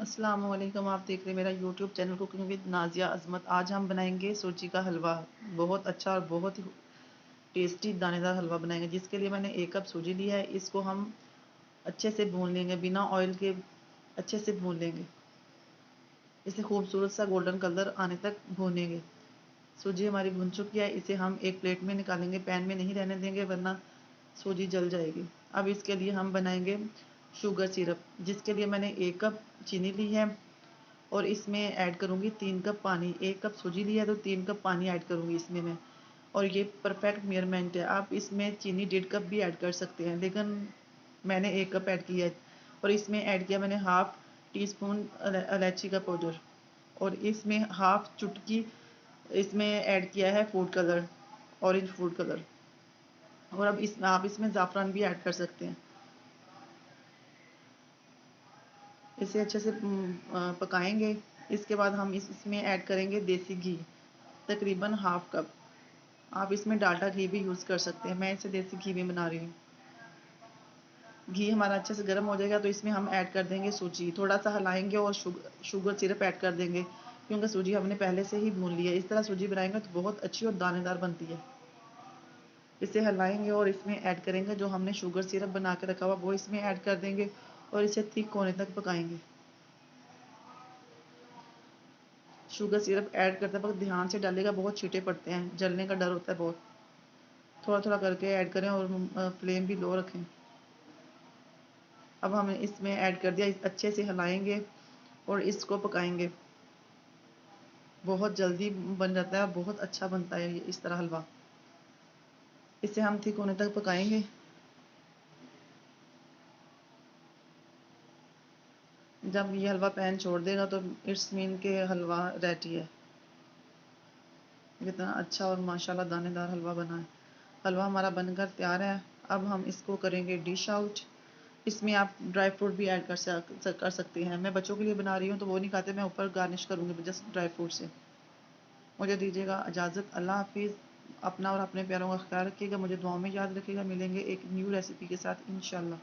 अस्सलाम वालेकुम। आप देख रहे हैं मेरा YouTube channel cooking with Nazia Azmat. आज हम बनाएंगे सूजी का हलवा। बहुत अच्छा और बहुत ही टेस्टी दानेदार हलवा बनाएंगे, जिसके लिए मैंने 1 कप सूजी लिया है। इसको हम अच्छे से भून लेंगे, बिना ऑयल के अच्छे से भून लेंगे। इसे खूबसूरत सा गोल्डन कलर आने तक भूनेंगे। सूजी हमारी भून चुकी है, इसे हम एक प्लेट में निकालेंगे। पैन में नहीं रहने देंगे वरना सूजी जल जाएगी। अब इसके लिए हम बनाएंगे शुगर सिरप, जिसके लिए मैंने 1 कप चीनी ली है और इसमें ऐड करूँगी 3 कप पानी। 1 कप सूजी लिया है तो 3 कप पानी ऐड करूँगी इसमें मैं। और ये परफेक्ट मेजरमेंट है। आप इसमें चीनी 1.5 कप भी ऐड कर सकते हैं, लेकिन मैंने 1 कप ऐड किया है। और इसमें ऐड किया मैंने हाफ टी स्पून इलायची का पाउडर, और इसमें हाफ चुटकी इसमें ऐड किया है food colour, orange food colour. और अब इसमें आप इसमें ज़ाफ़रान भी ऐड कर सकते हैं। इसे अच्छे से पकाएंगे। इसके बाद हम इसमें ऐड करेंगे देसी घी, तकरीबन हाफ कप। आप इसमें डालडा घी भी यूज़ कर सकते हैं, मैं इसे देसी घी में बना रही हूँ। घी हमारा अच्छे से गर्म हो जाएगा तो इसमें हम ऐड कर देंगे सूजी। थोड़ा सा हिलाएंगे और शुगर सिरप ऐड कर देंगे, क्योंकि सूजी हमने पहले से ही भून लिया है। इस तरह सूजी बनाएंगे तो बहुत अच्छी और दानेदार बनती है। इसे हिलाएंगे और इसमें ऐड करेंगे जो हमने शुगर सिरप बना के रखा हुआ, वो इसमें ऐड कर देंगे और इसे थिक होने तक पकाएंगे। शुगर सिरप ऐड करते वक्त ध्यान से डालेगा, बहुत छींटे पड़ते हैं, जलने का डर होता है बहुत। थोड़ा थोड़ा करके ऐड करें और फ्लेम भी लो रखें। अब हमने इसमें ऐड कर दिया, अच्छे से हिलाएंगे और इसको पकाएंगे। बहुत जल्दी बन जाता है और बहुत अच्छा बनता है ये इस तरह हलवा। इसे हम थिक होने तक पकाएंगे। जब ये हलवा पैन छोड़ देगा तो इट्स मीन के हलवा रेडी है। कितना अच्छा और माशाल्लाह दानेदार हलवा बना है। हलवा हमारा बनकर तैयार है। अब हम इसको करेंगे डिश आउट। इसमें आप ड्राई फ्रूट भी ऐड कर सकते हैं। मैं बच्चों के लिए बना रही हूँ तो वो नहीं खाते, मैं ऊपर गार्निश करूँगी जस्ट ड्राई फ्रूट से। मुझे दीजिएगा इजाज़त। अल्लाह हाफिज़। अपना और अपने प्यारों का ख्याल रखिएगा, मुझे दुआओं में याद रखिएगा। मिलेंगे एक न्यू रेसिपी के साथ इंशाल्लाह।